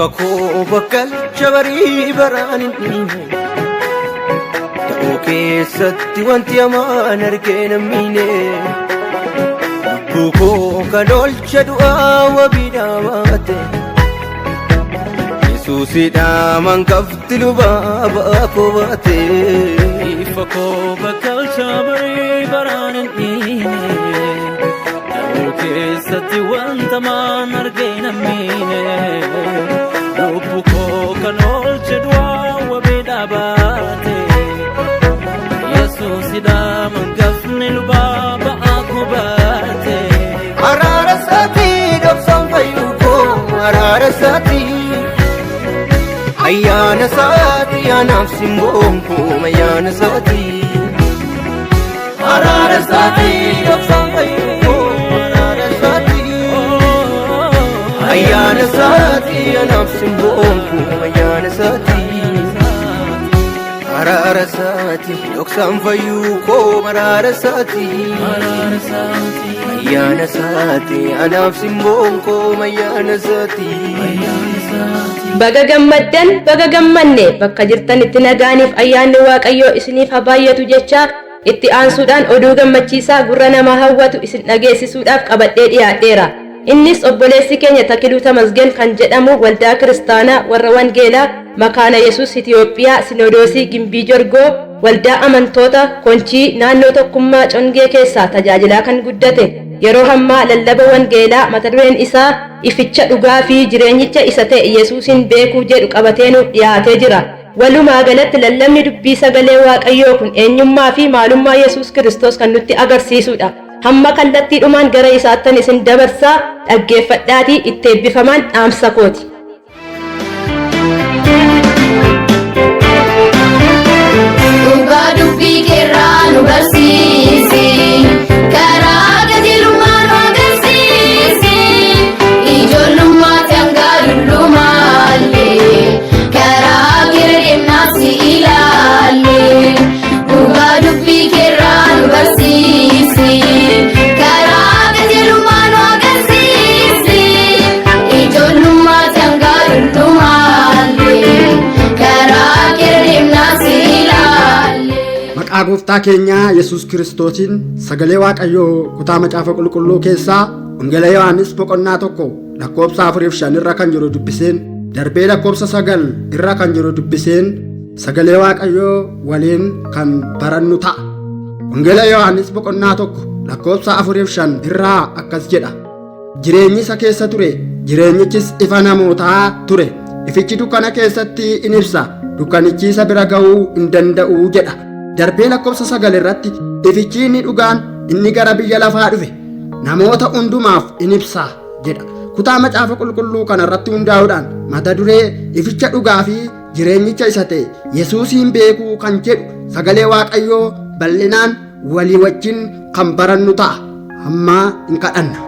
Ifakoo bakkal shabarii baraan hin dhiine ta'uu keessatti wanti hamaan argee nammiine lubbuu koo kan oolcha du'aa wabiidhaa baate Yesuusidhaa mankafti lubaa ba'aa koo baate Ifakoo bakkal shabarii baraan hin dhiine ta'uu keessatti wanti hamaan argee nammiine Lubuko kanol chedwa wabeda bate Yesusida mangafni lubaba akubate Arara sati dobsan fayuko arara sati Ayana sati anaf simbonko ayana sati Arara sati dobsan fayuko arara sati Ayana sati anaf simbonko ayana sati Arara sati doksan fayuko arara sati Ayana sati anaf simbonko ayana sati Baga gammanne bakka jirtanitti nagaaniif ayyaanni Waaqayyoo isiniif haa baay'atu jecha itti aansuudhaan oduu gammachiisaa gurra nama hawwatu isin dhageessisuudhaaf qabadhee dhiyaadheera. Innis obboleessi keenya Takiluu Tamasgeen kan jedhamu waldaa kiristaanaa warra wangeelaa Makaana Yesuus Itiyoophiyaa Sinodoosii Gimbii Jorgoo waldaa amantoota Konchii naannoo tokkummaa Congee keessaa tajaajilaa kan guddate yeroo hammaa lallaba wangeelaa mata dureen isaa ificha dhugaa fi jireenyicha isa ta'e Yesuusin beekuu jedhu qabatee nuuf dhiyaatee jira. Walumaa galatti lallabni dubbii sagalee Waaqayyoo kun eenyummaa fi maalummaa Yesuus Kiristoos kan nutti agarsiisudha. Hamma kallattiidhumaan gara isaattan isin dabarsaa dhaggeeffadhaatii itti eebbifamaan dhaamsa kooti. Dhugaa dubbii keerraa nu barsiisi karaa qajeelummaa nu agarsiisi ijoollummaatti hanga dullumaallee karaa keera deemnaa si ilaalle dhugaa dubbii keerraa nu barsiisi karaa qajeelummaa nu agarsiisi ijoollummaatti hanga dullumaallee karaa keera deemnaa si ilaalle. Maqaa gooftaa keenyaa Yesuus Kiristootiin sagalee Waaqayyoo kutaa macaafa qulqulluu keessaa Wangeela Yohaannis boqonnaa 1 lakkoobsa 4-5 irra kan jiru dubbiseen darbee lakkoobsa 9 irra kan jiru dubbiseen sagalee Waaqayyoo waliin kan barannu ta'a. Wangeela Yohaannis boqonnaa 1 lakkoobsa 4-5 irraa akkas jedha. Jireenyi isa keessa ture, jireenyichis ifa namootaa ture. Ifichi dukkana keessatti in ibsa, dukkanichi isa bira ga'uu hin danda'u jedha. Darbee lakkoobsa 9 irratti ifichi inni dhugaan inni gara biyya lafaa dhufe namoota hundumaaf in ibsa jedha. Kutaa macaafa qulqulluu kanarratti hundaa'uudhaan mata duree ificha dhugaa fi jireenyicha isa ta'e Yesuusin beekuu kan jedhu sagalee Waaqayyoo bal'inaan walii wajjin kan barannu ta'a. Amma in kadhanna.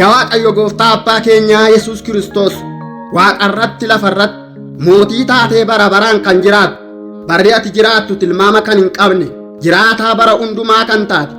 Yaa Waaqayyo gooftaa abbaa keenyaa Yesuus Kiristoos waaqarratti lafarratti mootii taatee bara baraan kan jiraatu barri ati jiraattu tilmaama kan hin qabne jiraataa bara hundumaa kan taate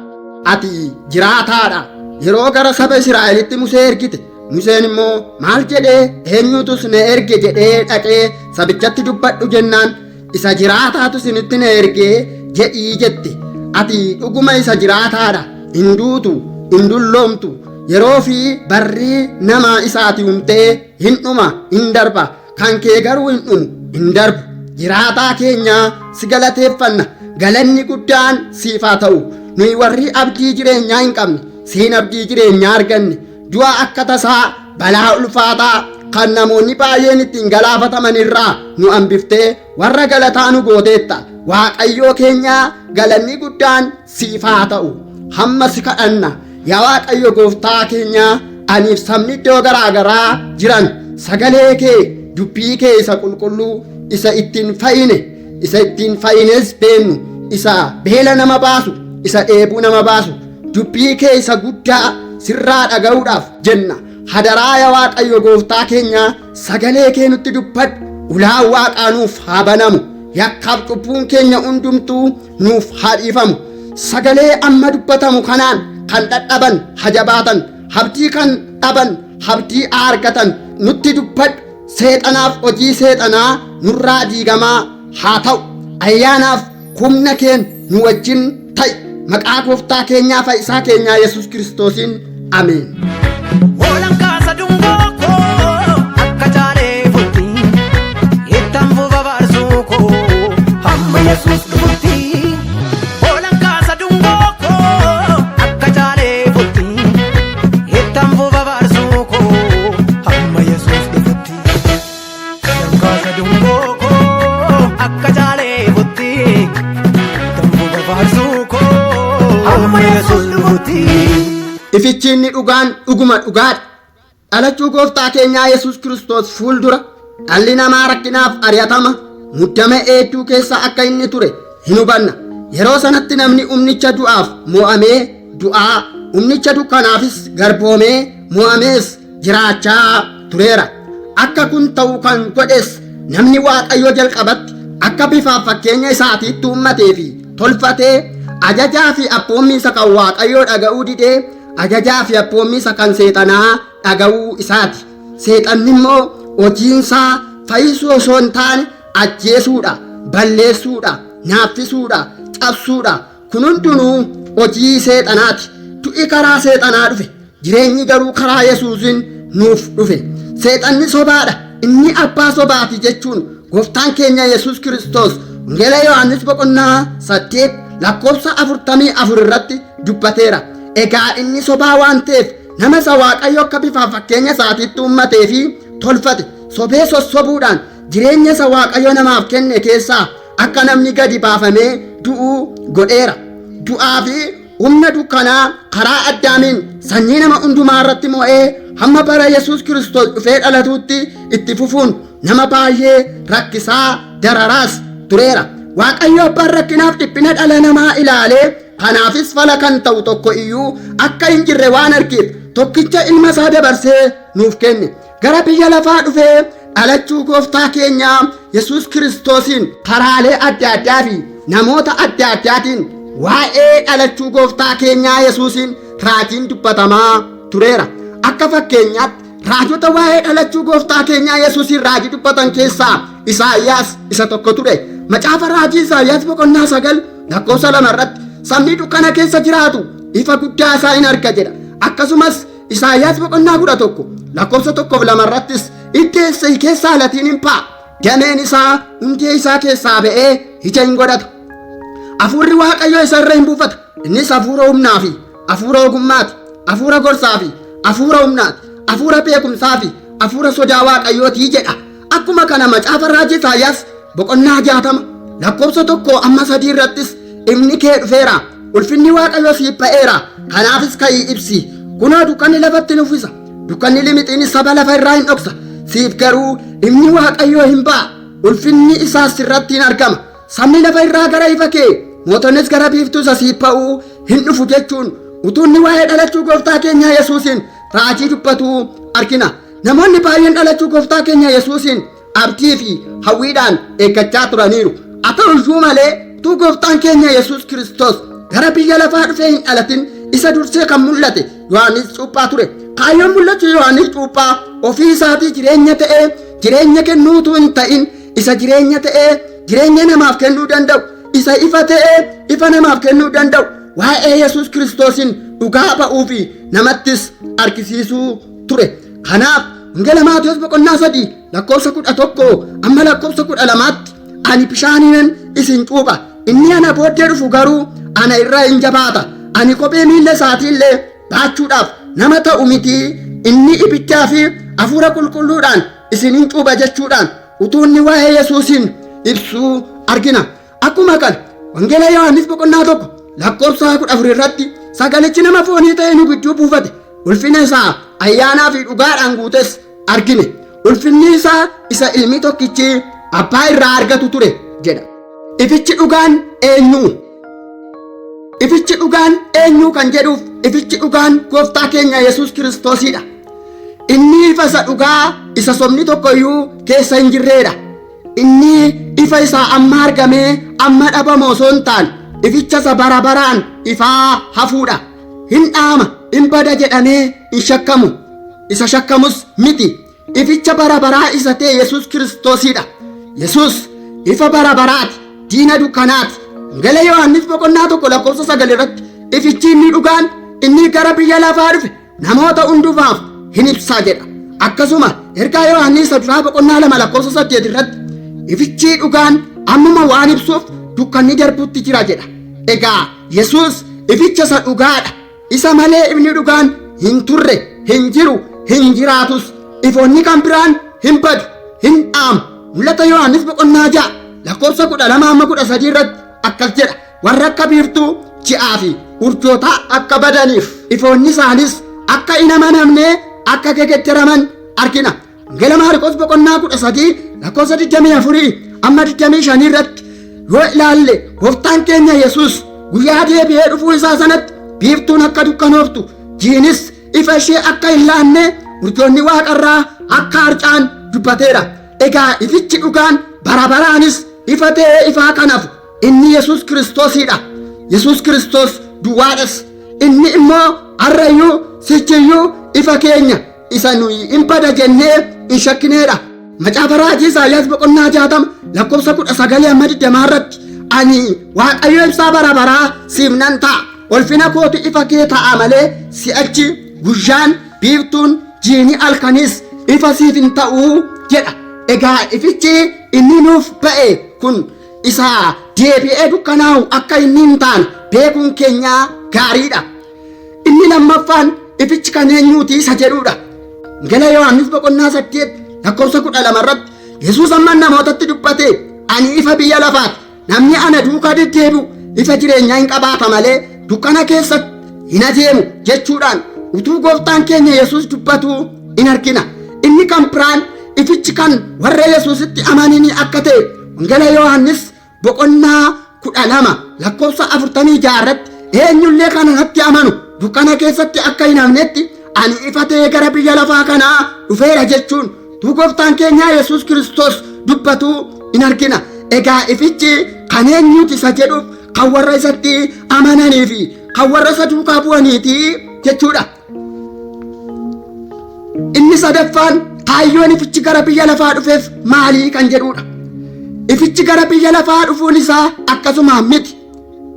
ati jiraataadha. Yeroo gara saba Israa'elitti Musee ergite Museen immoo maal jedhee eenyutus na erge jedhee dhaqee sabichatti dubbadhu jennaan isa jiraataatu isinitti na ergee jedhii jette. Ati dhuguma isa jiraataadha, hin duutu hin dulloomtu. Yeroo fi barri nama isaati humtee hin dhuma hin darba, kan kee garuu hin dhumu hin darbu. Jiraataa keenya si galateeffanna, galanni guddaan siif haa ta'u. Nuyi warri abdii jireenyaa hin qabne siin abdii jireenyaa arganne, du'a akka tasaa balaa ulfaataa kan namoonni baay'een ittiin galaafataman irraa nu hambiftee warra galataa nu gooteetta. Waaqayyoo keenya galanni guddaan siif haa ta'u. Hamma si kadhanna yaa Waaqayyo gooftaa keenya, aniif sabni iddoo garaa garaa jiran sagalee kee dubbii kee isa qulqulluu isa ittiin fayyines beennu, isa beela nama baasu, isa dheebuu nama baasu, dubbii kee isa guddaa sirraa dhaga'uudhaaf jenna. Hadaraa yaa Waaqayyo gooftaa keenya, sagalee kee nutti dubbadhu. Ulaan Waaqaa nuuf haa banamu, yakkaaf cubbuun keenya hundumtuu nuuf haa dhiifamu. Sagalee amma dubbatamu kanaan kan dadhaban haa jabaatan, abdii kan dhaban abdii haa argatan. Nutti dubbadhu seexanaaf hojii seexanaa nurraa diigamaa haa ta'u. Ayyaanaaf humna keen nu wajjin ta'i. Maqaa gooftaa keenyaa fayyisaa keenyaa Yesuus Kiristoosiin ameen. Olan kaasa dungoo koo akka jaalee futti ittaan fuufa baarsuu koo hamma Yesuus dhufutti. Olan kaasa dungoo koo akka jaalee futti ittaan fuufa baarsuu koo hamma Yesuus dhufutti. Olan kaasa dungoo koo akka jaalee futti ittaan fuufa baarsuu koo hamma Yesuus dhufutti. Ifichi inni dhugaan dhuguma dhugaadha. Dhalachuu gooftaa keenyaa Yesuus Kiristoos fuuldura dhalli namaa rakkinaaf ari'atama muddama hedduu keessa akka inni ture hin hubanna. Yeroo sanatti namni humnicha du'aaf mo'amee du'aa humnicha dukkanaafis garboomee mo'amees jiraachaa tureera. Akka kun ta'u kan godhes namni Waaqayyo jalqabatti akka bifaaf fakkeenya isaatiitti uummatee fi tolfatee ajajaa fi abboommii isa kan Waaqayyoo dhaga'uu didee ajajaa fi abboommii isa kan seexanaa dhaga'uu isaati. Seexanni immoo hojiinsaa fayyisuu osoo hin taane ajjeesuudha, balleessuudha, naaffisuudha, cabsuudha. Kun hundinuu hojii seexanaati. Du'i karaa seexanaa dhufe, jireenyi garuu karaa Yesuusiin nuuf dhufe. Seexanni sobaadha, inni abbaa sobaati jechuun gooftaan keenya Yesuus Kiristoos Wangeela Yohaannis boqonnaa 8 lakkoofsa 44 irratti dubbateera. Egaa inni sobaa waan ta'eef nama isa Waaqayyo akka bifaaf fakkeenya isaatiitti uummatee fi tolfate sobee sossobuudhaan jireenya isa Waaqayyo namaaf kenne keessaa akka namni gadi baafamee du'uu godheera. Du'aa fi humna dukkanaa karaa Addaamiin sanyii nama hundumaa irratti mo'ee hamma bara Yesuus Kiristoos dhufee dhalatuutti itti fufuun nama baay'ee rakkisaa dararaas tureera. Waaqayyo abbaan rakkinaaf dhiphina dhala namaa ilaalee kanaafis fala kan ta'u tokko iyyuu akka hin jirre waan argeef tokkicha ilma isaa dabarsee nuuf kenne. Gara biyya lafaa dhufee dhalachuu gooftaa keenyaa Yesuus Kiristoosiin karaalee adda addaa fi namoota adda addaatiin waa'ee dhalachuu gooftaa keenyaa Yesuusiin raajiin dubbatamaa tureera. Akka fakkeenyaatti raajota waa'ee dhalachuu gooftaa keenyaa Yesuusiin raajii dubbatan keessaa Isaayyaas isa tokko ture. Macaafa raajii Isaayyaas boqonnaa 9 lakkoofsa 2 irratti sabni dukkana keessa jiraatu ifa guddaa isaa in arga jedha. Akkasumas Isaayyaas boqonnaa 11 lakkoofsa 1-2 irrattis iddeessa keessaa latiin hin ba'a. Dameen isaa hundee isaa keessaa ba'ee ija hin godhata. Hafuurri Waaqayyoo isa irra hin buufata. Innis hafuura humnaa fi hafuura ogummaati, hafuura gorsaa fi hafuura humnaati, hafuura beekumsaa fi hafuura sodaa Waaqayyooti jedha. Akkuma kana macaafa raajii Isaayyaas boqonnaa 60 lakkoofsa 1-3 irrattis inni kee dhufeera, ulfinni Waaqayyoo siif ba'eera, kanaafis ka'ii ibsi. Kunoo dukkanni lafatti ni uffisa, dukkanni limixiinis saba lafa irraa hin dhoksa. Siif garuu inni Waaqayyoo hin ba'a, ulfinni isaas sirratti hin argama. Sabni lafa irraa gara ifa kee, mootonnis gara biiftuu isa siif ba'uu hin dhufu jechuun utuu inni waa'ee dhalachuu gooftaa keenya Yesuusiin raajii dubbatu argina. Namoonni baay'een dhalachuu gooftaa keenya Yesuusiin abdii fi hawwiidhaan eeggachaa turaniiru. Haa ta'u iyyuu malee utuu gooftaan keenya Yesuus Kiristoos gara biyya lafaa dhufee hin dhalatin isa dursee kan mul'ate Yohaannis Cuuphaa ture. Kaayyoon mul'achuu Yohaannis Cuuphaa ofii isaatii jireenya ta'ee jireenya kennuutu hin ta'in isa jireenya ta'ee jireenya namaaf kennuu danda'u, isa ifa ta'ee ifa namaaf kennuu danda'u waa'ee Yesuus Kiristoosiin dhugaa ba'uu fi namattis argisiisuu ture. Kanaaf Wangeela Maatiyos boqonnaa 3 lakkoofsa 11 amma lakkoofsa 12tti ani bishaaniin isin cuupha, inni ana booddee dhufu garuu ana irraa hin jabaata, ani kophee miilla isaatiillee baachuudhaaf nama ta'u miti, inni ibiddaa fi hafuura qulqulluudhaan isinin cuupha jechuudhaan utuu inni waa'ee Yesuusiin ibsuu argina. Akkuma kana Wangeela Yohaannis boqonnaa 1 lakkoofsa 14 irratti sagalichi nama foonii ta'e nu gidduu buufate, ulfina isaa ayyaanaa fi dhugaadhaan guutes argine. Ulfinni isaa isa ilmi tokkichi abbaa irraa argatu ture jedha. Ifichi dhugaan eenyu? Ifichi dhugaan eenyu kan jedhuuf ifichi dhugaan gooftaa keenya Yesuus Kiristoosidha. Inni ifa isa dhugaa isa sobni tokko iyyuu keessa hin jirredha. Inni ifa isaa amma argamee amma dhabamu osoo hin taane ificha isa bara baraan ifaa hafuudha. Hin dhaama, hin bada jedhamee hin shakkamu. Isa shakkamus miti. ificha bara baraa isa ta'e Yesuus Kiristoosidha. Yesuus ifa bara baraati, diina dukkanaati. Wangeela Yohaannis boqonnaa 1:9 irratti ifichi inni dhugaan inni gara biyya lafaa dhufe namoota hundumaaf hin ibsaa jedha. Akkasuma ergaa Yohaannis duraa boqonnaa 2:8 irratti ifichi dhugaan ammuma waan ibsuuf dukkanni darbutti jira jedha. Egaa Yesuus ificha isa dhugaadha. Isa malee ifni dhugaan hin turre, hin jiru, hin jiraatus. Ifoonni kan biraan hin badu, hin dhaamu. Mul'ata Yohaannis boqonnaa 6:12-13 irratti akkas jedha. Warra akka biiftuu ji'aa fi urjootaa akka badaniif ifoonni isaanis akka hin amanamne akka gegedderaman argina. Wangeela Maarqos boqonnaa 13:24-25 irratti yoo ilaalle gooftaan keenya Yesuus guyyaa deebi'ee dhufuu isaa sanatti biiftuun akka dukkanooftu, jiinis ifa ishee akka hin laanne, urjoonni waaqarraa akka harca'an dubbateera. Egaa ifichi dhugaan bara baraanis ifa ta'ee ifaa kanaaf inni Yesuus Kiristoosidha. Yesuus Kiristoos duwwaadhas. Inni immoo har'ayyuu sichiyyuu ifa keenya isa nuyi hin bada jennee hin shakkineedha. Macaafa raajii Isaayyaas boqonnaa 60:19-20 irratti ani Waaqayyo ibsaa bara baraa siif nan ta'a. Ulfina kootu ifa kee ta'a malee si'achi guyyaan, biiftuun, jiini halkanis ifa siif hin ta'u jedha. Egaa ifichi inni nuuf ba'e kun isa deebi'ee dukkanaa'u akka inni hin taane beekuun keenya gaariidha. Inni lammaffaan ifichi kan eenyuuti isa jedhudha. Wangeela Yohaannis boqonnaa 8:12 irratti Yesuus amma namootatti dubbate, ani ifa biyya lafaati. Namni ana duukaa deddeebi'u ifa jireenyaa hin qabaata malee dukkana keessatti hin adeemu jechuudhaan utuu gooftaan keenya Yesuus dubbatu in argina. Inni kan biraan ifichi kan warra Yesuusitti amananii akka ta'e Wangeela Yohaannis boqonnaa 12:46 irratti eenyullee kanatti amanu dukkana keessatti akka hin hafnetti ani ifa ta'ee gara biyya lafaa kanaa dhufeera jechuun utuu gooftaan keenya Yesuus Kiristoos dubbatu in argina. Egaa ifichi kan eenyuuti isa jedhuuf kan warra isatti amananii fi kan warra isa duukaa bu'aniiti jechuudha. Inni sadaffaan kaayyoon ifichi gara biyya lafaa dhufeef maalii kan jedhudha. Ifichi gara biyya lafaa dhufuun isaa akkasuma miti.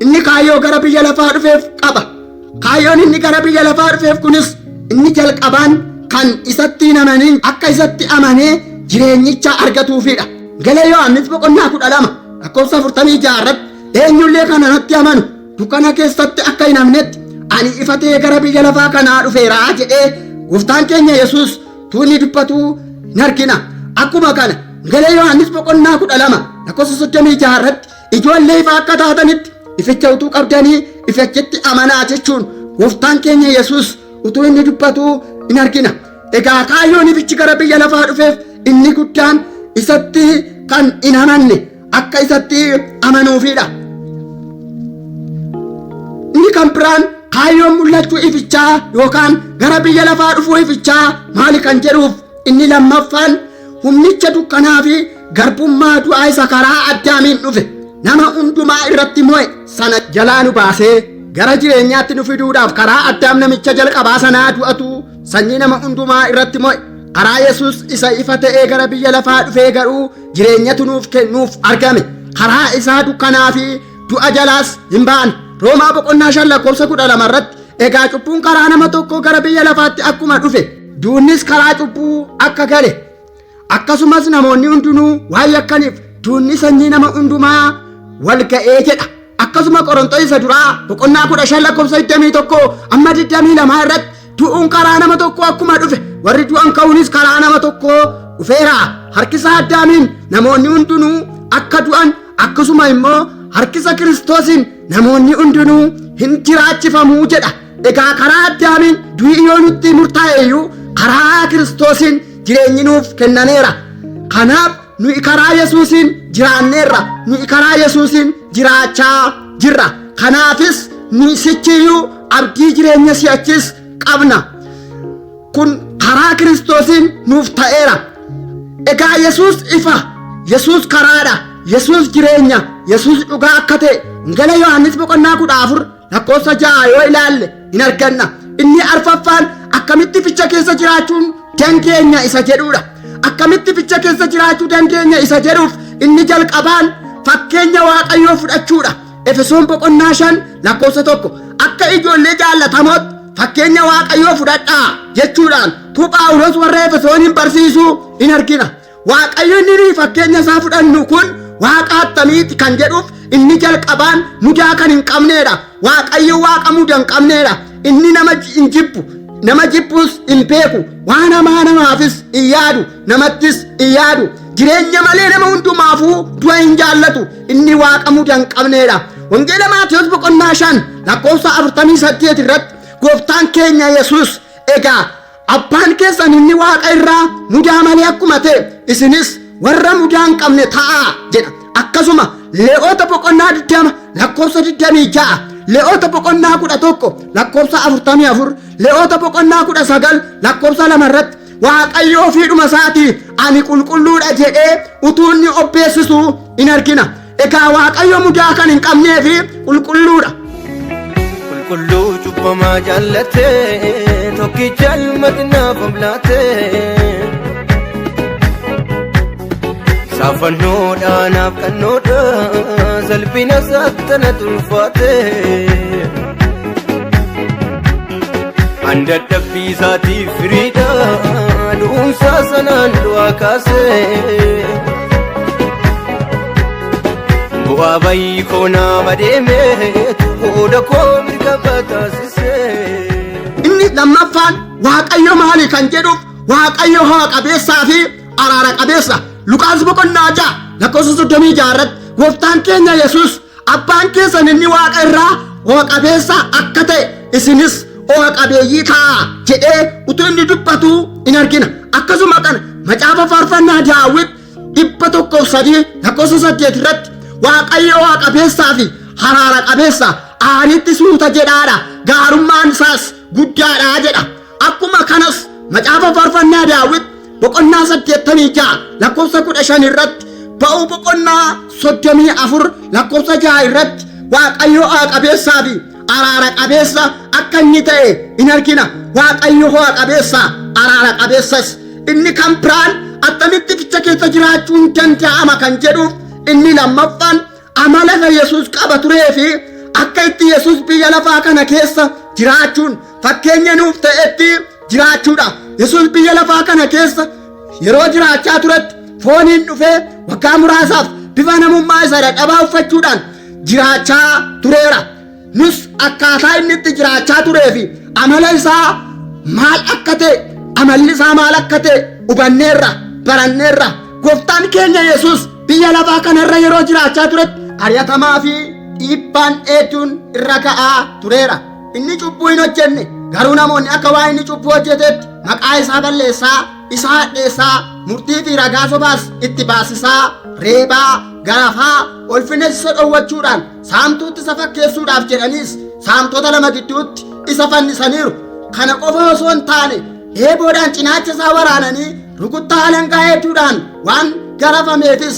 Inni kaayyoo gara biyya lafaa dhufeef qaba. Kaayyoon inni gara biyya lafaa dhufeef kunis inni jalqabaan kan isatti hin amanin akka isatti amanee jireenyicha argatuufidha. Wangeela Yohaannis boqonnaa 12:46 irratti eenyullee kanatti amanu dukkana keessatti akka hin hafnetti ani ifa ta'ee gara biyya lafaa kanaa dhufeera jedhee gooftaan keenya Yesuus tuunni dubbatu in argina. Akkuma kana Wangeela Yohaannis boqonnaa 12:36 irratti ijoollee ifa akka taatanitti ificha utuu qabdanii ifichitti amanaa jechuun gooftaan keenya Yesuus utuu inni dubbatu in argina. Egaa kaayyoon ifichi gara biyya lafaa dhufeef inni guddaan isatti kan hin amanne akka isatti amanuufidha. Inni kan biraan kaayyoon mul'achuu ifichaa yookaan gara biyya lafaa dhufuu ifichaa maali kan jedhuuf inni lammaffaan humnicha dukkanaa fi garbummaa du'aa isa karaa Addaamiin dhufe nama hundumaa irratti mo'e sana jalaa nu baasee gara jireenyaatti nu fiduudhaaf karaa Addaam namicha jalqabaa sanaa du'atu sanyii nama hundumaa irratti mo'e. Karaa Yesuus isa ifa ta'ee gara biyya lafaa dhufee garuu jireenyatu nuuf kennuuf argame. Karaa isaa dukkanaa fi du'a jalaas hin baane. Roomaa boqonnaa 5:12 irratti egaa cubbuun karaa nama tokko gara biyya lafaatti akkuma dhufe duunnis karaa cubbuu akka gale akkasumas namoonni hundinuu waan yakkaniif duunni sanyii nama hundumaa wal ga'ee jedha. Akkasuma Qorontos isa duraa boqonnaa 15:21-22 irratti du'uun karaa nama tokko akkuma dhufe warri du'an ka'uunis karaa nama tokko dhufeera. Harkisa Addaamiin namoonni hundinuu akka du'an akkasuma immoo harkisa Kiristoosiin namoonni hundinuu hin jiraachifamuu jedha. Egaa karaa Addaamiin du'i yoo nutti murtaa'eyyuu karaa Kiristoosiin jireenyi nuuf kennaneera. Kanaaf nuyi karaa Yesuusiin jiraanneerra, nuyi karaa Yesuusiin jiraachaa jirra. Kanaafis nuyi sichiyyuu abdii jireenya si'achis qabna. Kun karaa Kiristoosiin nuuf ta'eera. Egaa Yesuus ifa, Yesuus karaadha, Yesuus jireenya, Yesuus dhugaa akka ta'e Wangeela Yohaannis boqonnaa 14:6 yoo ilaalle in arganna. Inni arfaffaan akkamitti ificha keessa jiraachuun dandeenya isa jedhuudha. Akkamitti ficha keessa jiraachuu dandeenya isa jedhuuf inni jalqabaan fakkeenya Waaqayyoo fudhachuudha. Efesoon 5:1 akka ijoollee jaallatamoot fakkeenya Waaqayyoo fudhadhaa jechuudhaan Phaawulos warra Efesooniin barsiisuu in argina. Waaqayyo inni fakkeenya isaa fudhannu kun Waaqa attamiiti kan jedhuuf inni jalqabaan mudaa kan hin qabneedha. Waaqayyo Waaqa mudaa hin qabneedha. Inni nama hin jibbu, nama jibbus hin beeku, waan hamaa namaafis hin yaadu, namattis hin yaadu. Jireenya malee nama hundumaafuu du'a hin jaallatu. Inni Waaqa mudaa hin qabneedha. Wangeela Maatiyos 5:48 irratti gooftaan keenya Yesuus egaa abbaan keessan inni Waaqa irraa mudaa malee akkuma ta'e isinis warra mudaa hin qabne ta'aa jedha. Akkasuma Leewwota 20:26, Leewwota 11:44, Leewwota 19:2 irratti Waaqayyo ofiidhuma isaatii ani qulqulluudha jedhee utuu inni obbeessisu in argina. Egaa Waaqayyo mudaa kan hin qabnee fi qulqulluudha. Qulqulluu cubbamaa jaallatee tokkicha ilmadinaaf oblaatee saafannoodhaanaaf qannoodha salphina sattana tulfaatee andadhabbii isaatiif firiidha du'umsaa sanaan du'aa kaasee bu'aa bayii koonaa badeemee qooda koo mirga bataasisee. Inni lammaffaan Waaqayyo maali kan jedhuuf Waaqayyo haa qabeessaa fi araara qabeessa. Luqaas 6:36 irratti gooftaan keenya Yesuus abbaan keessan inni Waaqa irraa haa qabeessa akka ta'e isinis haa qabeeyyii ta'a jedhee utuu inni dubbatu in argina. Akkasuma kana macaafa faarfannaa Daawit 103:8 irratti Waaqayyo haa qabeessaa fi araara qabeessa aariitti suuta jedhaadha gaarummaan isaas guddaadha jedha. Akkuma kanas macaafa faarfannaa Daawit 86:15 irratti ba'uu 34:6 irratti Waaqayyo haa qabeessaa fi araara qabeessa akka inni ta'e in argina. Waaqayyo haa qabeessa araara qabeessas. Inni kan biraan attamitti ficha keessa jiraachuun danda'ama kan jedhuuf inni lammaffaan amala Yesuus qaba turee fi akka itti Yesuus biyya lafaa kana keessa jiraachuun fakkeenya nuuf ta'etti jiraachuudha. Yesuus biyya lafaa kana keessa yeroo jiraachaa turetti fooniin dhufee waggaa muraasaaf bifa namummaa isa dadhabaa uffachuudhaan jiraachaa tureera. Nus akkaataa inni itti jiraachaa turee fi amala isaa maal akka ta'e, amalli isaa maal akka ta'e hubanneerra, baranneerra. Gooftaan keenya Yesuus biyya lafaa kanarra yeroo jiraachaa turetti ari'atamaa fi dhiibbaan hedduun irra ga'aa tureera. Inni cubbuu hin hojjenne garuu namoonni akka waa inni cubbuu hojjetetti maqaa isaa balleessaa, isa hadheessaa, murtii fi ragaa sobaas itti baasisaa, reebaa, garafaa, ulfina isa dhowwachuudhaan saamtuutti isa fakkeessuudhaaf jedhaniis saamtota lama gidduutti isa fannisaniiru. Kana qofa osoo hin taane eeboodhaan cinaacha isaa waraananii rukuttaa alangaa hedduudhaan waan garafameefis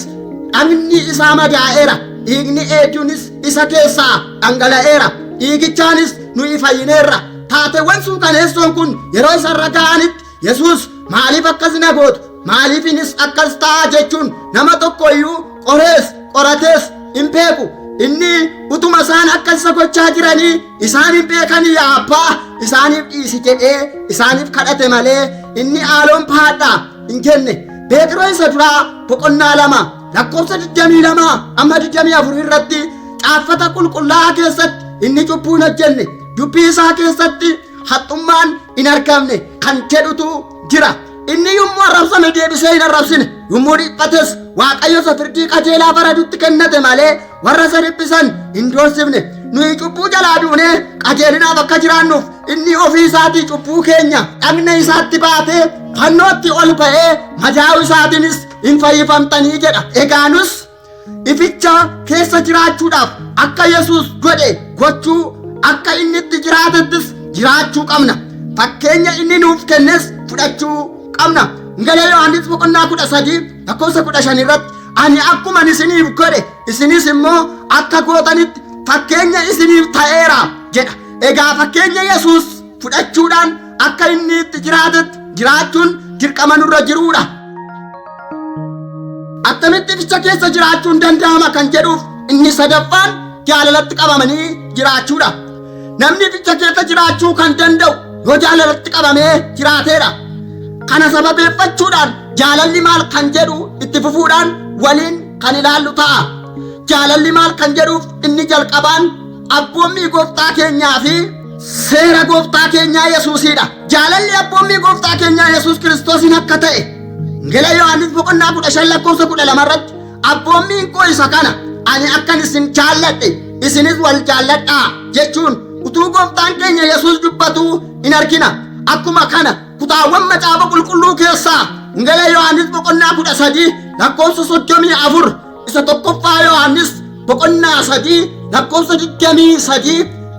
dhagni isaa madaa'eera. Dhiigni hedduunis isa keessaa dhangala'eera. Dhiigichaanis nuyi fayyineerra. Taateewwan suukaneessoon kun yeroo isarra ga'anitti Yesuus maaliif akkas na gootu, maaliifinis akkas ta'a jechuun nama tokkoyyuu qorees qoratees hin beeku. Inni utuma isaan akkas isa gochaa jiranii isaan hin beekanii yaa abbaa isaaniif dhiisi jedhee isaaniif kadhate malee inni aaloon paadhaa hin jenne. Phexros isa duraa 2:22-24 irratti caaffata qulqullaa'aa keessatti inni cubbuu hin hojjenne, dubbii isaa keessatti haxxummaan hin argamne kan jedhutu jira. Inni yommuu arrabsame deebisee hin arrabsine, yommuu dhiphates Waaqayyo isa firdii qajeelaa faradutti kennate malee warra isa dhiphisan hin doorsifne. Nuyi cubbuu jalaa duunee qajeelinaaf akka jiraannuuf inni ofii isaatii cubbuu keenya dhagna isaatti baatee fannootti ol ba'ee madaa'uu isaatiinis hin fayyifamtanii jedha. Egaa nus ificha keessa jiraachuudhaaf akka Yesuus godhe gochuu, akka inni itti jiraatettis jiraachuu qabna. Fakkeenya inni nuuf kennes fudhachuu qabna. Wangeela Yohaannis 13:15 irratti ani akkuman isiniif godhe isinis immoo akka gootanitti fakkeenya isiniif ta'eera jedha. Egaa fakkeenya Yesuus fudhachuudhaan akka inni itti jiraatetti jiraachuun dirqama nurra jiruudha. Attamitti ificha keessa jiraachuun danda'ama kan jedhuuf inni sadaffaan jaalalatti qabamanii jiraachuudha. Namni ificha keessa jiraachuu kan danda'u yoo jaalalatti qabamee jiraateedha. Kana sababeeffachuudhaan jaalalli maal kan jedhu itti fufuudhaan waliin kan ilaallu ta'a. Jaalalli maal kan jedhuuf inni jalqabaan abboommii gooftaa keenyaa fi seera gooftaa keenyaa Yesuusiidha. Jaalalli abboommii gooftaa keenyaa Yesuus Kiristoosiin akka ta'e Wangeela Yohaannis boqonnaa 15:12 irratti abboommiin koo isa kana, ani akkan isin jaalladhe isinis wal jaalladhaa jechuun utuu gooftaan keenya Yesuus dubbatu in argina. Akkuma kana kutaawwan macaafa qulqulluu keessaa Wangeela Yohaannis boqonnaa 13:34 isa tokkoffaa Yohaannis boqonnaa 3:23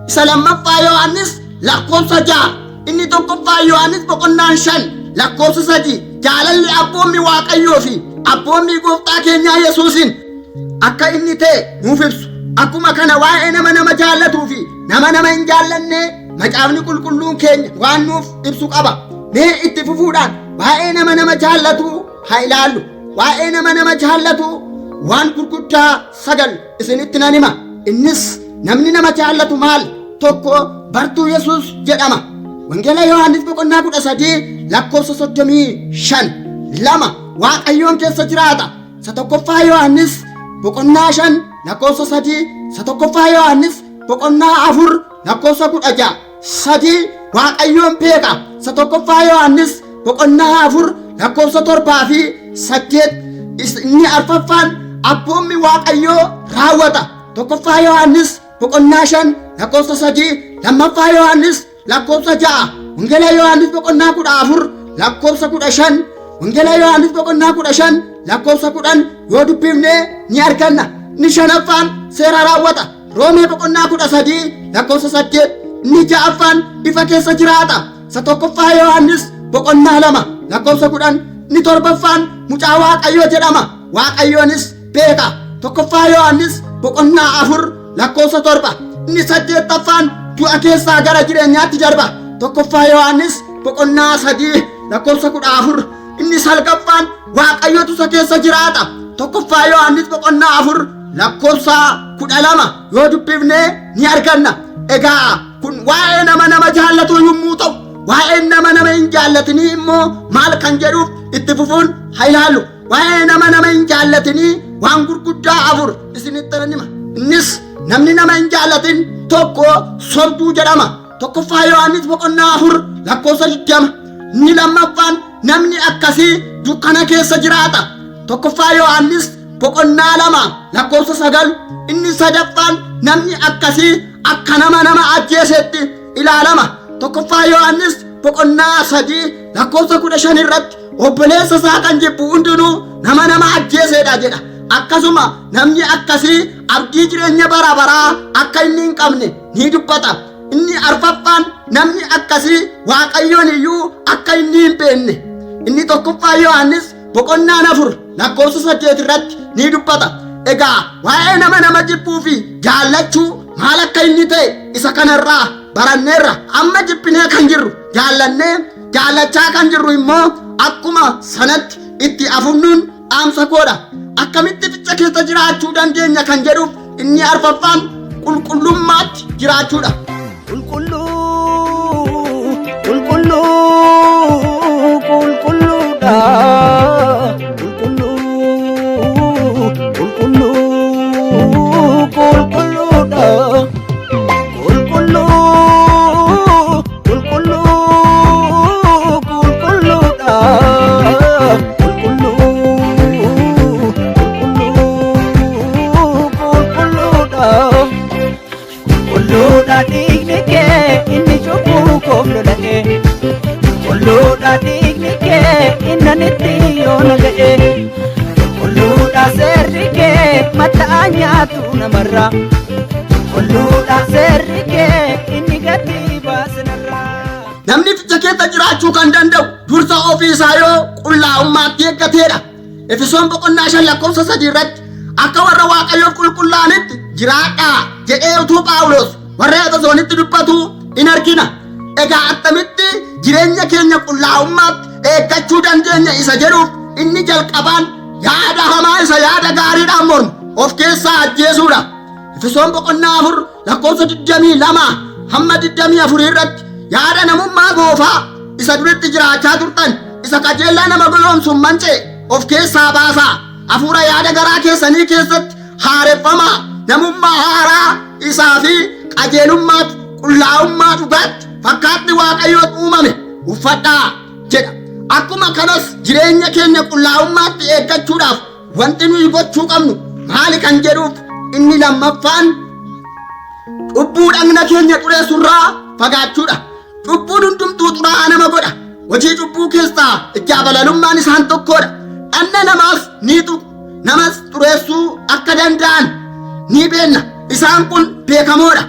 isa lammaffaa Yohaannis 6 inni tokkoffaa Yohaannis boqonnaa 5:3 jaalalli abboommi Waaqayyoo fi abboommi gooftaa keenyaa Yesuusiin akka inni ta'e nuuf ibsu. Akkuma kana waa'ee nama jaallatuu fi nama hin jaallanne macaafni qulqulluun keenya waan nuuf ibsu qaba. Mee itti fufuudhaan waa'ee nama jaallatu haa ilaallu. Waa'ee nama jaallatu waan gurguddaa 9 isinitti nan hima. Innis namni nama jaallatu maal? Tokko bartuu Yesuus jedhama. Wangeela Yohaannis boqonnaa 13:35 2 Waaqayyoon keessa jiraata. Isa tokkoffaa Yohaannis boqonnaa 5:3 isa tokkoffaa Yohaannis boqonnaa 4:16 3 Waaqayyoon beeka. Isa tokkoffaa Yohaannis boqonnaa 4:7 fi 8 inni arfaffaan abboommi Waaqayyoo raawwata. Tokkoffaa Yohaannis boqonnaa 5:3 lammaffaa Yohaannis 6 Wangeela Yohaannis boqonnaa 14:15 Wangeela Yohaannis boqonnaa 15:10 yoo dubbifne ni arganna. Ni shanaffaan seera raawwata. Roomee boqonnaa 13:8 ni ja'affaan ifa keessa jiraata. Isa tokkoffaa Yohaannis boqonnaa 2:10 ni torbaffaan mucaa Waaqayyoo jedhama. Waaqayyoonis beeka. Tokkoffaa Yohaannis boqonnaa 4:7 ni 8ffaan du'a keessaa gara jireenyaatti darba. Tokkoffaa Yohaannis boqonnaa 3:14 inni 9ffaan Waaqayyootu isa keessa jiraata. Tokkoffaa Yohaannis boqonnaa 4:12 yoo dubbifne ni arganna. Egaa kun waa'ee nama jaallatu yommuu ta'u, waa'ee nama hin jaallatinii immoo maal kan jedhuuf itti fufuun haa ilaallu. Waa'ee nama hin jaallatinii waan gurguddaa 4 isinitti nan hima. Innis namni nama hin jaallatin tokko sobduu jedhama. Tokkoffaa Yohaannis boqonnaa 4:20 ni lammaffaan namni akkasii dukkana keessa jiraata. Tokkoffaa Yohaannis boqonnaa 2:9 inni sadaffaan namni akkasii akka nama ajjeesetti ilaalama. Tokkoffaa Yohaannis boqonnaa 3:15 irratti obboleessa isaa kan jibbu hundinuu nama ajjeeseedha jedha. Akkasuma namni akkasii abdii jireenya bara baraa akka inni hin qabne ni dubbata. Inni arfaffaan namni akkasii Waaqayyoon iyyuu akka inni hin beekne inni tokkoffaa Yohaannis boqonnaa 4:8 irratti ni dubbata. Egaa waa'ee nama jibbuu fi jaallachuu maal akka inni ta'e isa kanarraa baranneerra. Amma jibbinee kan jirru jaallannee jaallachaa kan jirru immoo akkuma sanatti itti afufnuun dhaamsa koodha. Akkamitti ificha keessa jiraachuu dandeenya kan jedhuuf inni arfaffaan qulqullummaatti jiraachuudha. Namni ificha keessa jiraachuu kan danda'u dursa ofii isaa yoo qullaa'ummaatti eeggateedha. Efesoon boqonnaa 5:3 irratti akka warra Waaqayyoof qulqullaa'anitti jiraadhaa jedhee utuu Phaawulos warra Efesoonitti dubbatu in argina. Egaa attamitti jireenya keenya qullaa'ummaatti eeggachuu dandeenya isa jedhuuf inni jalqabaan yaada hamaa isa yaada gaariidhaan mormu of keessaa ajjeesuudha. Efesoon boqonnaa 4 lakkoofsa 22 hamma 24 irratti yaada namummaa goofaa isa duritti jiraachaa turtan isa qajeelaa nama goloomsuun manca'e of keessaa baasaa. Hafuura yaada garaa keessanii keessatti haareffamaa. Namummaa haaraa isaa fi qajeelummaatti qullaa'ummaa dhugaatti fakkaatti Waaqayyoo uumame uffadhaa jedha. Akkuma kanas jireenya keenya qullaa'ummaatti eeggachuudhaaf wanti nuyi gochuu qabnu maali kan jedhuuf inni lammaffaan cubbuu dhagna keenya xureessurraa fagaachuudha. Cubbuun hundumtuu xuraa'aa nama godha. Hojii cubbuu keessaa ijaabalalummaan isaan tokkodha. Dhanna namaas ni tuqu. Namas xureessuu akka danda'an ni beekna. Isaan kun beekamoodha.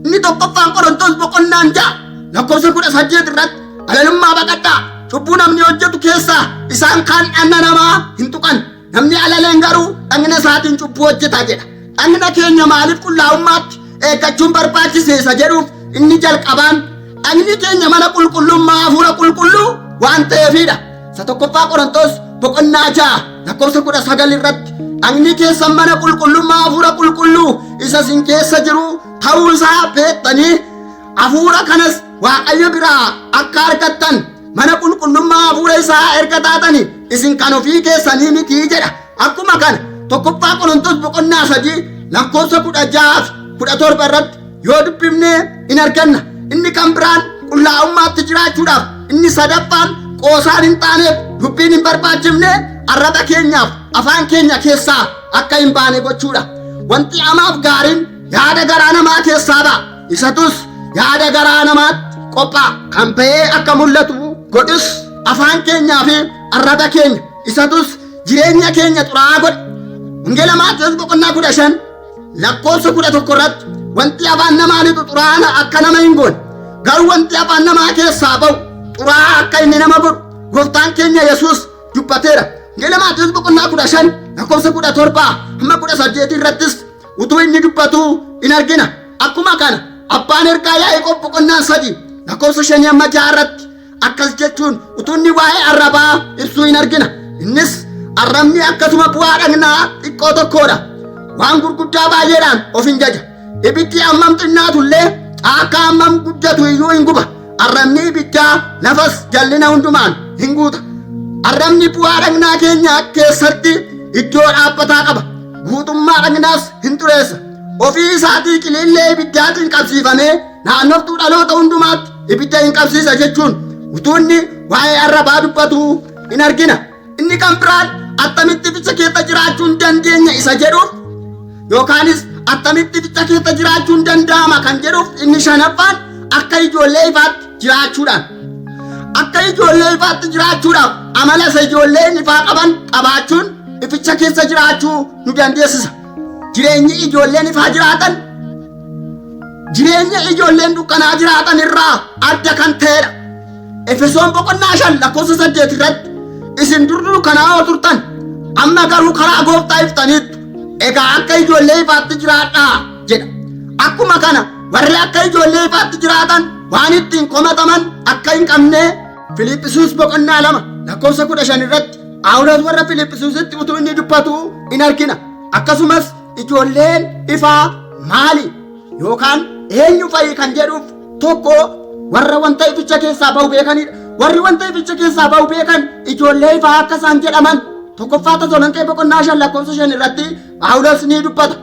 Inni tokkoffaan Qorontos boqonnaa 6 lakkoofsa 18 irratti alalummaa baqadhaa. Cubbuu namni hojjetu keessaa isaan kaan dhanna namaa hin tuqan. Namni alaleen garuu dhagna isaatiin cubbuu hojjeta jedha. Dhagna keenya maaliif qullaa'ummaatti eeggachuun barbaachiseessa jedhuuf inni jalqabaan dhagni keenya mana qulqullummaa hafuura qulqulluu waan ta'eefidha. Isa tokkoffaa Qorontos boqonnaa 6 lakkoofsa 19 irratti dhagni keessan mana qulqullummaa hafuura qulqulluu isa isin keessa jiru ta'uu isaa beektanii hafuura kanas Waaqayyo biraa akka argattan mana qulqullummaa hafuura isaa erga taatanii isin kan ofii keessanii miti jedha. Akkuma kana tokkoffaa Qorontos boqonnaa 3 lakkoofsa 16-17 irratti yoo dubbifne in arganna. Inni kan biraan qullaa'ummaatti jiraachuudhaaf inni sadaffaan qoosaan hin taaneef dubbiin hin barbaachifne arraba keenyaaf afaan keenya keessaa akka hin baane gochuudha. Wanti hamaaf gaariin yaada garaa namaa keessaa ba'a. Isatus yaada garaa namaatti qophaa'a. Kan ba'ee akka mul'atu godhus afaan keenyaa fi arraba keenya. Isatus jireenya keenya xuraa'aa godha. Wangeela Maatewos boqonnaa 15 lakkoofsa 11 irratti wanti afaan namaa ni xuraa'aa akka nama hin goone garuu wanti afaan namaa keessaa ba'u xuraa'aa akka inni nama godhu gooftaan keenya Yesuus dubbateera. Wangeela Maatewos boqonnaa 15 lakkoofsa 17 hamma 18 irrattis utuu inni dubbatu in argina. Akkuma kana abbaan ergaa Yaaqoob boqonnaa 3 lakkoofsa 5 hamma 6 irratti akkas jechuun utuu inni waa'ee arrabaa ibsuu in argina. Innis arrabni akkasuma bu'aa dhagnaa xiqqoo tokkodha. Waan gurguddaa baay'eedhaan of hin jaja. Ibiddi hammam xinnaatullee akka hammam guddatu iyyuu hin guba. Arrabni ibiddaa lafas jallina hundumaan hin guuta. Arrabni bu'aa dhagnaa keenya keessatti iddoo dhaabbataa qaba. Guutummaa dhagnaas hin xureessa. Ofii isaatii qilillee ibiddaatiin qabsiifamee naannoftuu dhaloota hundumaatti ibidda hin qabsiisa jechuun utuu inni waa'ee arrabaa dubbatu in argina. Inni kan biraan attamitti ibicha keessa jiraachuu hin dandeenya isa jedhuuf yookaanis attamitti ibicha keessa jiraachuun danda'ama kan jedhuuf inni shanaffaan akka ijoollee ifaatti jiraachuudhaan. Akka ijoollee ifaatti jiraachuudhaaf amala isa ijoolleen ifaa qaban qabaachuun ificha keessa jiraachuu nu dandeessisa. Jireenyi ijoolleen ifaa jiraatan jireenya ijoolleen dukkanaa jiraatan irraa adda kan ta'edha. Efesoon boqonnaa 5 lakkoofsa 8 irratti isin dur dukkanaa turtan amma garuu karaa gooftaa iftaniittu. Egaa akka ijoollee ifaatti jiraadhaa jedha. Akkuma kana warri akka ijoollee ifaatti jiraatan waan ittiin komataman akka hin qabne Filiiphisius boqonnaa 2 lakkoofsa 15 irratti Phaawulos warra Filiiphisiusitti utuu inni dubbatu in argina. Akkasumas ijoolleen ifaa maali yookaan eenyu fa'i kan jedhuuf tokko warra wanta ificha keessaa ba'u beekanidha. Warri wanta ificha keessaa ba'u beekan ijoollee ifaa akka isaan jedhaman tokkoffaa Tasalonqee boqonnaa 5 lakkoofsa 5 irratti Phaawulos ni dubbata.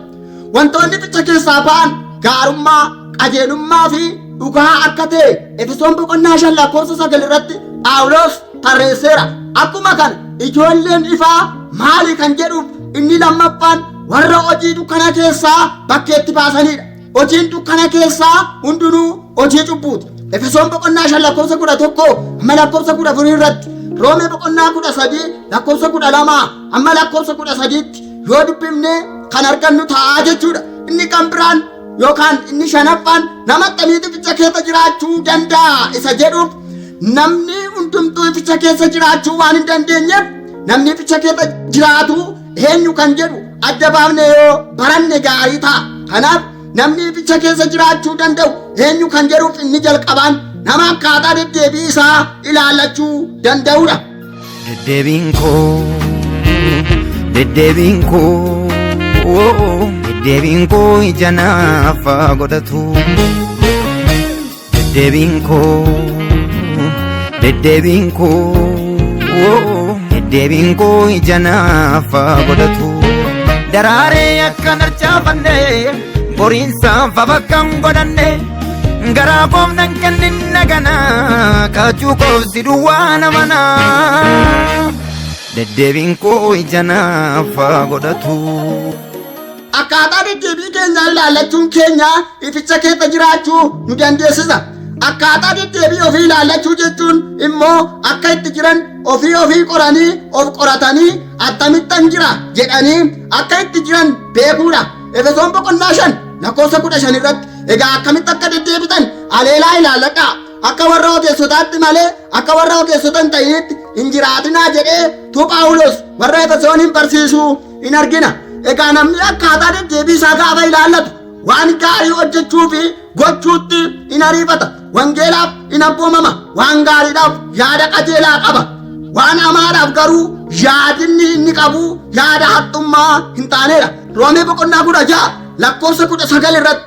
Wantoonni ificha keessaa ba'an gaarummaa, qajeelummaa fi dhugaa akka ta'e Efesoon boqonnaa 5 lakkoofsa 9 irratti Phaawulos tarreesseera. Akkuma kana ijoolleen ifaa maali kan jedhuuf inni lammaffaan warra hojii dukkana keessaa bakkeetti baasanidha. Hojiin dukkana keessaa hundinuu hojii cubbuuti. Efesoon boqonnaa 5 lakkoofsa 11 hamma lakkoofsa 14 irratti Roomee boqonnaa 13 lakkoofsa 12 hamma lakkoofsa 13tti yoo dubbifne kan argannu ta'a jechuudha. Inni kan biraan yookaan inni shanaffaan nama akkamiitu ificha keessa jiraachuu danda'a isa jedhuuf namni hundumtuu ificha keessa jiraachuu waan hin dandeenyeef namni ificha keessa jiraatu eenyu kan jedhu adda baafne yoo baranne gaarii ta'a. Kanaaf namni ificha keessa jiraachuu danda'u eenyu kan jedhuuf inni jalqabaan nama akkaataa deddeebii isaa ilaallachuu danda'udha. Deddeebiin koo ija naaf godhatu. Deddeebiin koo ija naaf godhatu. Daraaree akka narchaafanne boriinsaan fafakkan godhanne garaa koof nan kennin nagana kaachuu koof si duwwaa namana. Deddeebiin koo ija naaf godhatu. Akkaataa deddeebii keenya ilaallachuun keenya ificha keessa jiraachuu nu dandeessisa. Akkaataa deddeebii ofii ilaallachuu jechuun immoo akka itti jiran ofii qoranii of qoratanii akkamittan jira jedhanii akka itti jiran beekuudha. Efesoon 5:15 irratti egaa akkamitti akka deddeebitan aleelaa ilaalladhaa. Akka warra ogeessotaatti malee akka warra ogeessota hin ta'initti hin jiraatinaa jedhee Phaawulos warra Efesoonin barsiisuu in argina. Egaa namni akkaataa deddeebii isaa gaafa ilaallatu waan gaarii hojjechuu fi gochuutti in ariifata. Wangeelaaf in abboomama. Waan gaariidhaaf yaada qajeelaa qaba. Waan hamaadhaaf garuu yaadinni inni qabu yaada haxxummaa hin taanedha. Roomee 16:19 irratti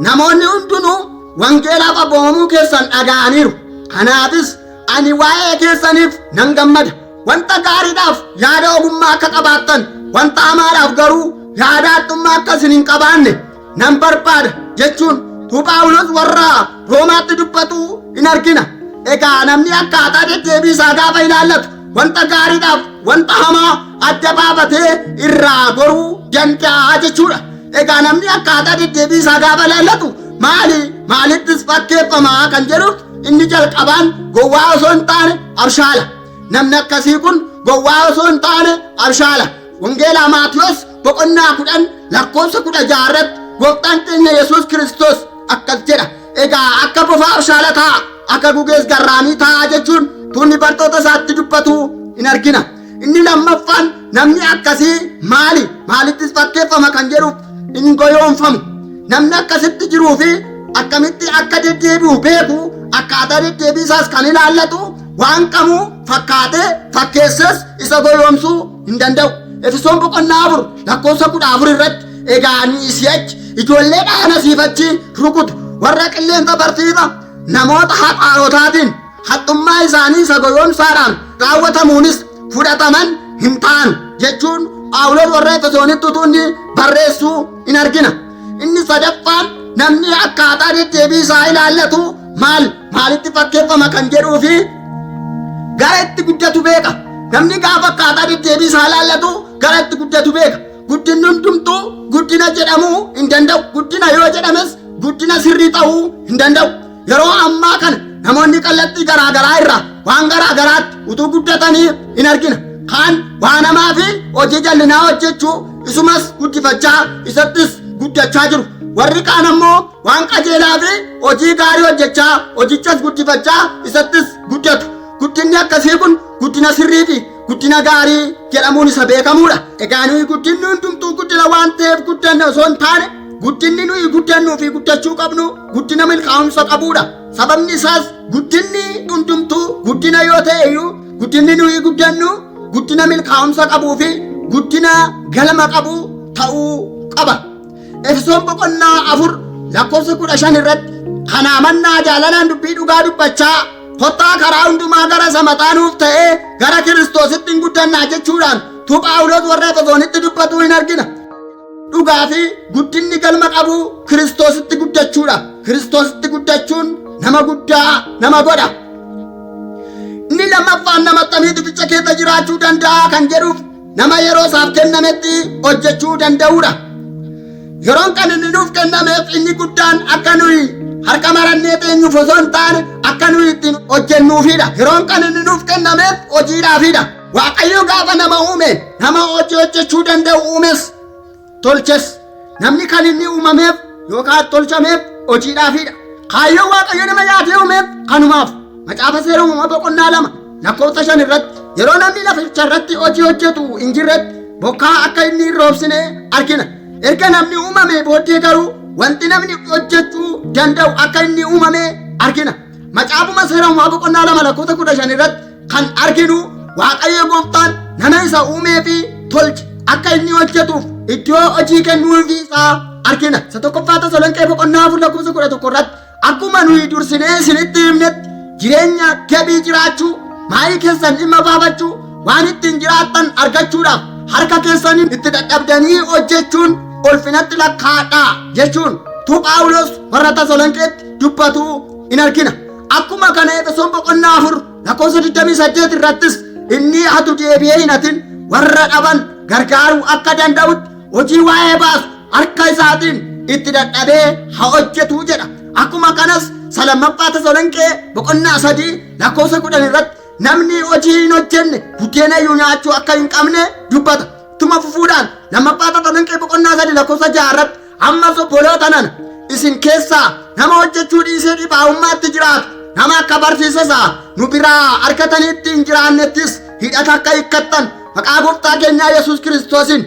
namoonni hundinuu wangeelaaf abboomamuu keessan dhaga'aniiru. Kanaafis ani waa'ee keessaniif nan gammada. Wanta gaariidhaaf yaada ogummaa akka qabaattan wanta hamaadhaaf garuu yaada haxxummaa akka isin hin qabaanne nan barbaada jechuun Phaawulos warra Roomaatti dubbatu in argina. Egaa namni akkaataa deddeebii isaa gaafa ilaallatu wanta gaariidhaaf wanta hamaa adda baafatee irraa goruu danda'a jechuudha. Egaa namni akkaataa deddeebii isaa gaafa ilaallatu maalittis fakkeeffamaa kan jedhuuf inni jalqabaan gowwaa osoo hin taane abshaala. Namni akkasii kun gowwaa osoo hin taane abshaala. Wangeelaa Maatiyos 10:16 irratti gooftaan keenya Yesuus Kiristoos akkas jedha. Egaa akka bofa abshaala ta'a akka gugees garraamii ta'a jechuun tuunni bartoota isaatti dubbatu in argina. Inni lammaffaan namni akkasii maalittis fakkeeffama kan jedhuuf in goyoonfamu. Namni akkasitti jiruu fi akkamitti akka deddeebi'u beeku akkaataa deddeebii isaas kan ilaallatu waan qabu fakkaatee fakkeesses isa goyoomsuu hin danda'u. Efesoon 4:14 irratti egaa ani si'achi ijoollee dhaana siifachi rukutu warra qilleensa barsiisa namoota haxaarotaatiin haxxummaa isaanii isa goyoomsaadhaan raawwatamuunis fudhataman hin taanu jechuun Phaawulos warra Efesoonitti utuunni barreessuu in argina. Inni sadaffaan namni akkaataa deddeebii isaa ilaallatu maalitti fakkeeffama kan jedhuu fi gara itti guddatu beeka. Namni gaafa akkaataa deddeebii isaa ilaallatu gara itti guddatu beeka. Guddinni hundumtuu guddina jedhamuu hin danda'u. Guddina yoo jedhames guddina sirrii ta'uu hin danda'u. Yeroo ammaa kana namoonni kallattii garaagaraa irraa waan garaagaraatti utuu guddatanii in argina. Kaan waan hamaa fi hojii jallinaa hojjechuu isumas guddifachaa isattis guddachaa jiru. Warri kaan ammoo waan qajeelaa fi hojii gaarii hojjechaa hojichas guddifachaa isattis guddatu. Guddinni akkasii kun guddina sirrii fi guddina gaarii jedhamuun isa beekamuudha. Egaa nuyi guddinni hundumtuu guddina waan ta'eef guddanne osoo hin taane guddinni nuyi guddannuu fi guddachuu qabnu guddina milkaa'umsa qabuudha. Sababni isaas guddinni hundumtuu guddina yoo ta'e iyyuu guddinni nuyi guddannu guddina milkaa'umsa qabuu fi guddina galma qabu ta'uu qaba. Efesoon 4:15 irratti kanaa mannaa jaalalaan dubbii dhugaa dubbachaa kottaa karaa hundumaa gara isa maxaanuuf ta'ee gara Kiristoositti hin guddannaa jechuudhaan Phaawulos warra Efesoonitti dubbatu in argina. Dhugaa fi guddinni galma qabu Kiristoositti guddachuudha. Kiristoositti guddachuun nama guddaa nama godha. Inni lammaffaan nama akkamii ificha keessa jiraachuu danda'a kan jedhuuf nama yeroo isaaf kennametti hojjechuu danda'uudha. Yeroon kan inni nuuf kennameef inni guddaan akka nuyi harka marannee teenyuuf osoo hin taane akka nuyi ittiin hojjennuufidha. Yeroon kan inni nuuf kennameef hojiidhaafidha. Waaqayyo gaafa nama uume nama hojii hojjechuu danda'u uumes tolches. Namni kan inni uumameef yookaan tolchameef hojiidhaafidha. Kaayyoo Waaqayyo nama yaadee uumeef kanumaaf. Macaafa Seera Uumamaa 2:5 irratti yeroo namni laficha irratti hojii hojjetu hin jirretti bokkaa akka inni hin roobsine argina. Erga namni uumame booddee garuu wanti namni hojjechuu danda'u akka inni uumame argina. macaafuma seera uumaa boqonnaa 2:15 irratti kan arginu Waaqayyo Gooftaan nama isa uumee fi tolche akka inni hojjetuuf iddoo hojii kennuufii isaa argina. Isa tokkoffaa Tasalonqee boqonnaa 4:11 irratti akkuma nuyi dursinee isinitti himnetti jireenya gabii jiraachuu, maayii keessan dhimma baafachuu, waan ittiin jiraattan argachuudhaaf harka keessaniin itti dadhabdanii hojjechuun ulfinatti lakkaa'adhaa jechuun Phaawulos warra Tasalonqeetti dubbatu in argina. Akkuma kana Efesoon boqonnaa 4:28 irrattis inni atu deebi'ee hin hatin warra dhaban gargaaruu akka danda'utti hojii waa'ee baasu harka isaatiin itti dadhabee haa hojjetu jedha. Akkuma kanas lammaffaa Tasalonqee boqonnaa 3:10 irratti namni hojii hin hojjenne buddeena iyyuu nyaachuu akka hin qabne dubbata. Tuma fufuudhaan lammaffaa Tasalonqee boqonnaa 3:6 irratti ammas obboloota nana isin keessaa nama hojjechuu dhiisee dhibaa'ummaatti jiraatu, nama akka barsiisasaa nu biraa argataniitti hin jiraannettis hidhata akka hiikkattan maqaa Gooftaa keenyaa Yesuus Kiristoosiin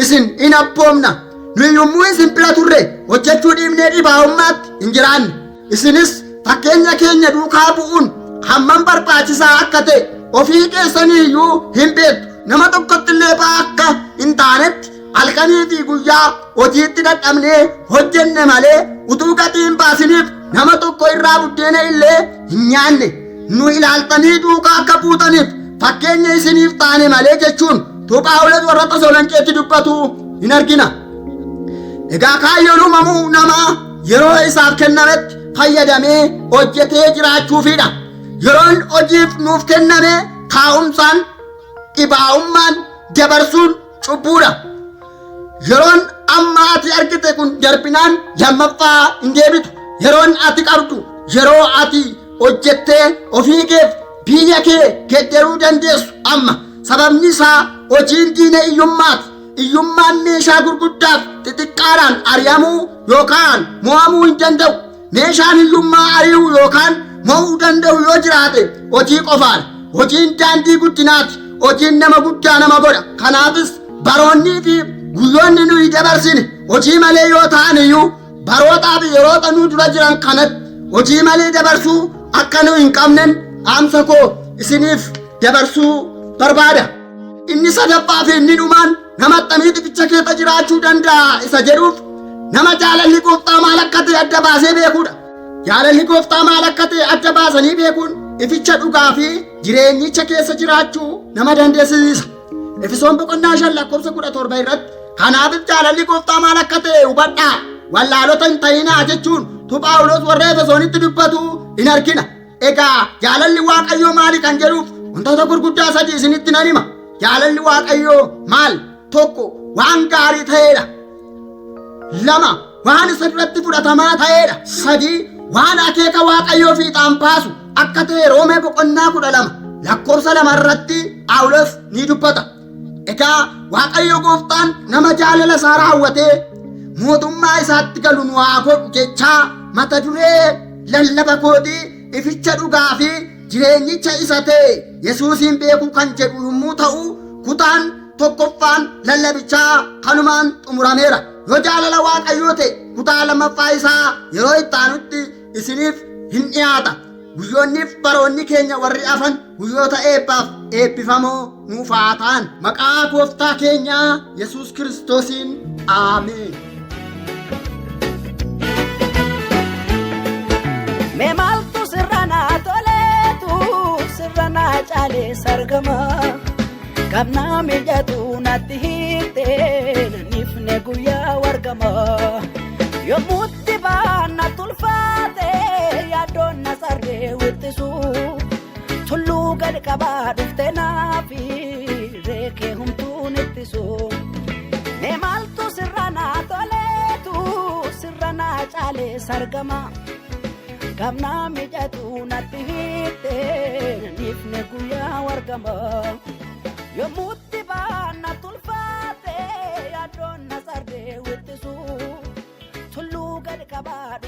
isin in abboomna. Nu yommuu isin bira turre hojjechuu dhiibnee dhibaa'ummaatti hin jiraanne. Isinis fakkeenya keenya duukaa bu'uun hammam barbaachisaa akka ta'e ofii keessanii iyyuu hin beektu. Nama tokkotti illee ba'aa akka hin taanetti halkanii fi guyyaa hojiitti dadhabnee hojjenne malee utuu gatii hin baasiniif nama tokko irraa buddeena illee hin nyaanne. Nu ilaaltanii duukaa akka buutaniif fakkeenya isiniif taane malee jechuun Phaawulos warra Tasalonqeetti dubbatu in argina. Egaa kaayyoon uumamuu namaa yeroo isaaf kennametti fayyadamee hojjetee jiraachuufidha. Yeroon hojiif nuuf kenname taa'umsaan, dhibaa'ummaan dabarsuun cubbuudha. Yeroon amma ati argite kun darbinaan lammaffaa hin deebitu. Yeroon ati qabdu yeroo ati hojjettee ofii keef biyya kee geeddaruu dandeessu amma. Sababni isaa hojiin diina iyyummaati. Iyyummaan meeshaa gurguddaaf xixiqqaadhaan ari'amuu yookaan mo'amuu hin danda'u. Meeshaan iyyummaa ari'uu yookaan mo'uu danda'u yoo jiraate hojii qofaadha. Hojiin daandii guddinaati. Hojiin nama guddaa nama godha. Kanaafis baroonnii fi guyyoonni nuyi dabarsine hojii malee yoo ta'an iyyuu barootaa fi yeroota nu dura jiran kanatti hojii malee dabarsuu akka nu hin qabnen dhaamsa koo isiniif dabarsuu barbaada. Inni sadaffaa fi inni dhumaan nama akkamii ificha keessa jiraachuu danda'a isa jedhuuf nama jaalalli Gooftaa maal akka ta'e adda baasee beekuudha. Jaalalli Gooftaa maal akka ta'e adda baasanii beekuun ificha dhugaa fi jireenyicha keessa jiraachuu nama dandeessisa. Efesoon boqonnaa 5:17 irratti kanaafis jaalalli Gooftaa maal akka ta'e hubadhaa, wallaalota hin ta'inaa jechuun Phaawulos warra Efesoonitti dubbatu in argina. Egaa jaalalli Waaqayyoo maali kan jedhuuf wantoota gurguddaa 3 isinitti nan hima. Jaalalli Waaqayyoo maal? 1 waan gaarii ta'eedha. 2 waan isa duratti fudhatamaa ta'eedha. 3 waan akeeka Waaqayyoo fiixaan baasu akka ta'e Roomee boqonnaa 12:2 irratti Phaawulos ni dubbata. Egaa Waaqayyo Gooftaan nama jaalala isaa raawwatee mootummaa isaatti galu nu haa godhu jechaa mata duree lallaba kootii ificha dhugaa fi jireenyicha isa ta'e Yesuusin beekuu kan jedhu yommuu ta'u kutaan tokkoffaan lallabichaa kanumaan xumurameera. Yoo jaalala Waaqayyoo ta'e kutaa lammaffaa isaa yeroo itti aanutti isiniif hin dhiyaata. Guyyoonniif baroonni keenya warri afan guyyoota eebbaaf eebbifamoo nuuf haa ta'an. Maqaa Gooftaa keenyaa Yesuus Kiristoosiin Ameen. Mee maaltu sirra naa toleetu sirra naa caalee sargama. Qabnaa mijatu natti hiiktee nifne guyyaa wargama. Yommutti baana tulfaate yaadoon na sarree wittisu. Tulluu gadi qabaa dhuftee naafi reekee humtuun ittisu. Mee maaltu sirra naa toleetu sirra naa caalee sargama. Qabnaa mijatu natti hiiktee nifne guyyaa wargama. Yommutti baana tulfaate yaadoon na sarree wittisu. Tulluu gadi qabaa